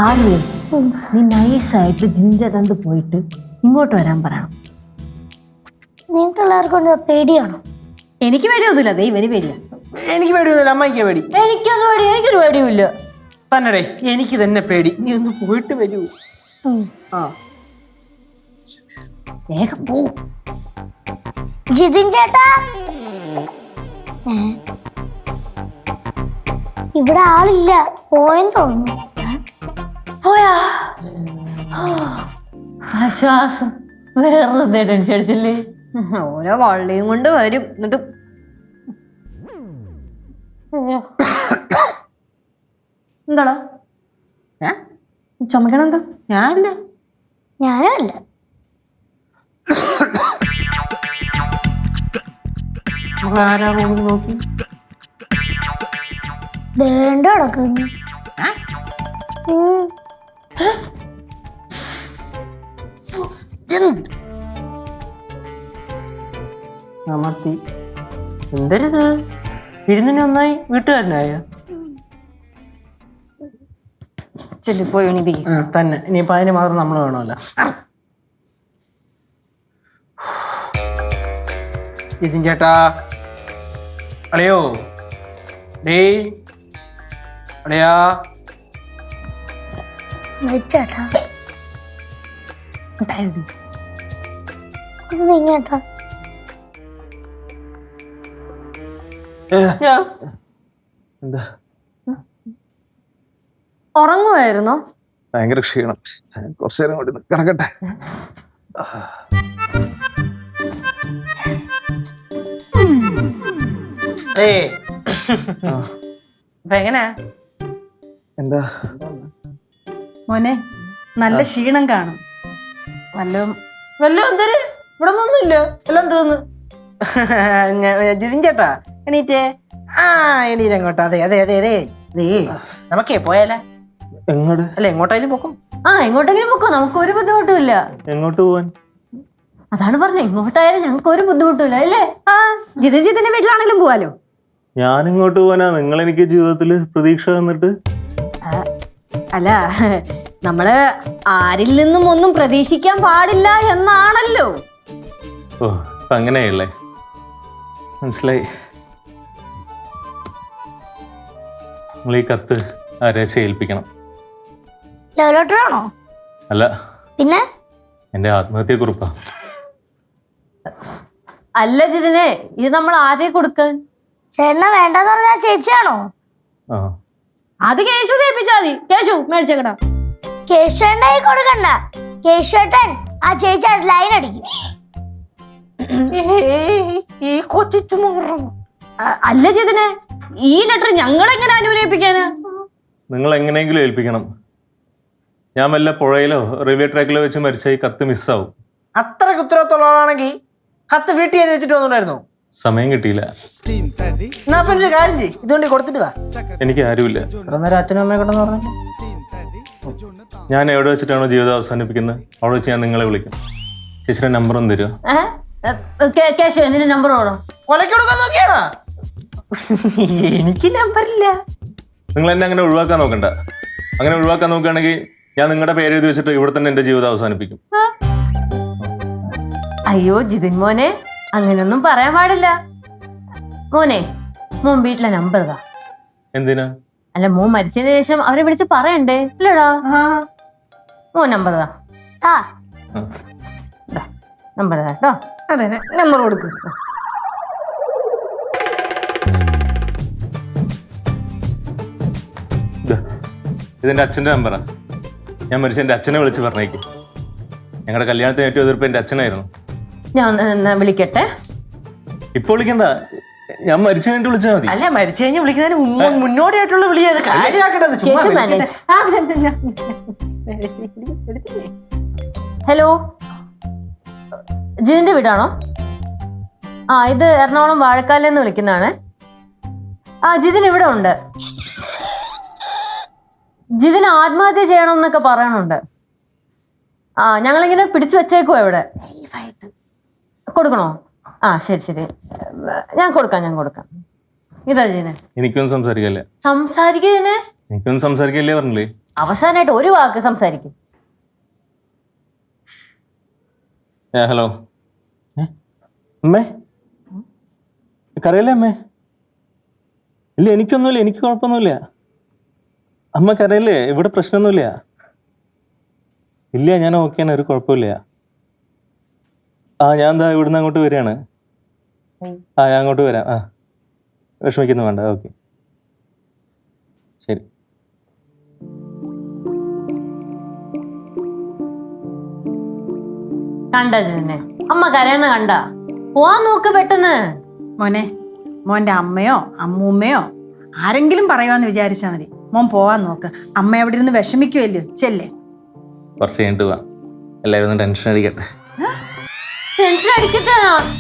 ആലുവേ നീ നൈസായിട്ട് ജിഞ്ചതണ്ട് പോയിട്ട് ഇങ്ങോട്ട് വരാൻ പറയണം. നിങ്ങൾക്ക് എല്ലാവർക്കും പേടിയാണോ? എനിക്ക് പേടിയൊന്നുമില്ല, ദേ ഇവന് പേടിയാ. എനിക്ക് പേടിയൊന്നുമില്ല, അമ്മയ്ക്ക് പേടി. എനിക്കൊന്നും പേടി, എനിക്കൊരു പേടിയുമില്ല. തന്നെടേ എനിക്ക് തന്നെ പേടി. നീ ഒന്ന് പോയിട്ട് വരൂ. ആ വേഗം പോ. ജിതിൻ ചേട്ടാ, ഇവിടെ ആളില്ല, പോയെന്ന് തോന്നുന്നു. പോയാ ആശ്വാസം. വേറെ ടെൻഷൻ അടിച്ചില്ലേ? ഓരോ വള്ളിയും കൊണ്ട് വരും. എന്നിട്ട് എന്താടാ ചുമക്കണം? എന്താ? ഞാനില്ല. ഞാനും അല്ല. ആരാ റൂമിൽ നോക്കി? ദേണ്ട കിടക്കുന്നു. അമർത്തി എന്തരുത്? വിരുന്നിന് ഒന്നായി വീട്ടുകാരനായ ചെല്ലിപ്പോയി എണീപ്പിക്കും. തന്നെ. ഇനിയിപ്പോ അതിന് മാത്രം നമ്മൾ വേണമല്ലോ. ജിതിൻ ചേട്ടാ, അളയോ ഡേ അളയാ. ചേട്ടാ നീങ്ങേട്ടാ. എന്താ ഉറങ്ങുമായിരുന്നോ? ഭയങ്കര ക്ഷീണം. കുറച്ചു നേരം കൊണ്ട് കിടക്കട്ടെ. എങ്ങനാ? എന്താ മോനെ, നല്ല ക്ഷീണം കാണും. വല്ലതും എന്തര്? ഇവിടെ ഒന്നുമില്ല, എല്ലാം തീർന്ന്. ജിതിൻ ചേട്ടാ എണീറ്റേ. എണീറ്റ് അങ്ങോട്ടാ. അതെ അതെ അതെ അതെ നമുക്കേ പോയാലേ? എങ്ങോട്ട്? അല്ല എങ്ങോട്ടായാലും പോക്കും. എങ്ങോട്ടെങ്കിലും പോക്കോ, നമുക്ക് ഒരു ബുദ്ധിമുട്ടുമില്ല. എങ്ങോട്ട് പോവാൻ? അതാണ് പറഞ്ഞത്, ഇങ്ങോട്ടായാലും ഞങ്ങൾക്ക് ഒരു ബുദ്ധിമുട്ടില്ല അല്ലേ? ജിതിന്റെ വീട്ടിലാണെങ്കിലും പോവാലോ. ഞാൻ ഇങ്ങോട്ട് പോവാനാ? നിങ്ങൾ എനിക്ക് ജീവിതത്തിൽ പ്രതീക്ഷ തന്നിട്ട്. അല്ല, നമ്മള് ആരിൽ നിന്നും ഒന്നും പ്രതീക്ഷിക്കാൻ പാടില്ല എന്നാണല്ലോ. ഓ അങ്ങനെയല്ലേ, മനസ്സിലായി. നിങ്ങൾ ഈ കത്ത് ആരെ ഏൽപ്പിക്കണം? ലോലോട്ടറാണോ? അല്ല, പിന്നെ എന്റെ ആത്മഹത്യക്കുറിപ്പാ. അല്ല ജിതിനെ, ഇത് നമ്മൾ ആരെ കൊടുക്കാൻ? ചേട്ടനെ വേണ്ടെന്ന് പറഞ്ഞാ ചേച്ചിയാണോ? ആ അത് കേശു ഏൽപ്പിച്ചാ മതി. കേശു മേടിച്ചേക്കടാ. കേശുണ്ടായി കൊടുക്കണ്ട. കേശുട്ടൻ ആ ചേച്ചി ലൈൻ അടിക്കും. ഈ കൊച്ചു അല്ല ജിതിനെ, ഈ ലെറ്റർ ഞങ്ങൾ എങ്ങനെ അനുകൂലിപ്പിക്കാനാ? നിങ്ങൾ എങ്ങനെയെങ്കിലും ഏൽപ്പിക്കണം. ഞാൻ വല്ല പുഴയിലോ റെയിൽവേ ട്രാക്കിലോ വെച്ച് മരിച്ച ഈ കത്ത് മിസ്സാവും. അത്രയ്ക്ക് ഉത്തരവാദിത്തമുള്ളതാണെങ്കിൽ കത്ത് വീട്ടിൽ ചെയ്ത് വെച്ചിട്ട് വന്നിട്ടുണ്ടായിരുന്നോ? സമയം കിട്ടിയില്ല. എന്നാ പിന്നെ ഒരു കാര്യം ചെയ്യ്, ഇതുകൊണ്ട് കൊടുത്തിട്ട് വാ. എനിക്ക് ആരുമില്ല. അച്ഛനും അമ്മയെ കൊണ്ടെന്ന് പറഞ്ഞു. ഞാൻ എവിടെ വെച്ചിട്ടാണോ ജീവിതം അവസാനിപ്പിക്കുന്നത് അവിടെ വെച്ച് ഞാൻ നിങ്ങളെ വിളിക്കും. ചേച്ചിയുടെ നമ്പർ ഒന്ന് തരുമോ? കേശു എന്തിന്റെ നമ്പർ വേണം? കൊലക്ക് കൊടുക്കാൻ നോക്കിയാണോ? എനിക്ക് നമ്പറില്ല. നിങ്ങൾ എന്നെ അങ്ങനെ ഒഴിവാക്കാൻ നോക്കണ്ട. അങ്ങനെ ഒഴിവാക്കാൻ നോക്കുകയാണെങ്കിൽ ഞാൻ നിങ്ങളുടെ പേര് എഴുതി വെച്ചിട്ട് ഇവിടെ തന്നെ എന്റെ ജീവിതം അവസാനിപ്പിക്കും. അയ്യോ ജിതിൻ മോനെ, അങ്ങനെയൊന്നും പറയാൻ പാടില്ല മോനെ. മോൻ വീട്ടിലെ നമ്പർ താ. എന്തിനാ? അല്ല, മോൻ മരിച്ചതിന് ശേഷം അവരെ വിളിച്ച് പറയണ്ടേ? ഇല്ലടാ, മോൻ നമ്പർ താ. നമ്പർ താ കേട്ടോ. അതെ, നമ്പർ കൊടുക്കും. ഇതെന്റെ അച്ഛന്റെ നമ്പറാ. ഞാൻ മരിച്ച എന്റെ അച്ഛനെ വിളിച്ച് പറഞ്ഞേക്കും. ഞങ്ങളുടെ കല്യാണത്തിന് ഏറ്റവും എതിർപ്പ് എന്റെ അച്ഛനായിരുന്നു. ഞാൻ വിളിക്കട്ടെ? ഇപ്പൊ വിളിക്കണ്ട, ഞാൻ മരിച്ചു കഴിഞ്ഞിട്ട് വിളിച്ചാൽ മതി. അല്ല, മരിച്ചു കഴിഞ്ഞ് വിളിക്കുന്നതിന് മുന്നോടിയായിട്ടുള്ള വിളിയത് കാര്യമാക്കേണ്ടത്. ഹലോ, ജിതിന്റെ വീടാണോ? ഇത് എറണാകുളം വാഴക്കാലെന്ന് വിളിക്കുന്നതാണ്. ജിതിൻ ഇവിടെ ഉണ്ട്. ജിതിന് ആത്മഹത്യ ചെയ്യണമെന്നൊക്കെ പറയണുണ്ട്. ഞങ്ങളിങ്ങനെ പിടിച്ചു വെച്ചേക്കുവാ ഇവിടെ. കൊടുക്കണോ? ശരി ശരി, ഞാൻ കൊടുക്കാം. ഇതാ ജിതിനെ. എനിക്കൊന്നും സംസാരിക്കല്ലേ? സംസാരിക്കുന്നതിന് എനിക്കൊന്നും സംസാരിക്കില്ലേ പറഞ്ഞില്ലേ? അവസാനമായിട്ട് ഒരു വാക്ക് സംസാരിക്കും. ഹലോ അമ്മേ, കരയല്ലേ അമ്മേ? ഇല്ല എനിക്കൊന്നുമില്ല, എനിക്ക് കുഴപ്പമൊന്നുമില്ല. അമ്മ കരയല്ലേ? ഇവിടെ പ്രശ്നമൊന്നുമില്ല. ഇല്ല ഞാൻ ഓക്കെയാണ്, ഒരു കുഴപ്പമില്ല. ഞാൻ എന്താ ഇവിടുന്ന് അങ്ങോട്ട് വരികയാണ്. ഞാൻ അങ്ങോട്ട് വരാം. വിഷമിക്കുന്നു വേണ്ട. ഓക്കെ ശരി. കണ്ടത് തന്നെ അമ്മ കരയുന്ന കണ്ട. പോവാൻ നോക്ക് പെട്ടെന്ന്. മോനെ, മോന്റെ അമ്മയോ അമ്മൂമ്മയോ ആരെങ്കിലും പറയുവാന്ന് വിചാരിച്ചാൽ മതി. മോൻ പോവാൻ നോക്ക്. അമ്മ എവിടെ ഇരുന്ന് വിഷമിക്കുമല്ലോ. ചെല്ലേ. കുറച്ച് കഴിഞ്ഞിട്ട് പോവാം. എല്ലാവരും ഒന്ന് ടെൻഷൻ അടിക്കട്ടെ. ടെൻഷൻ അടിക്കട്ടെ.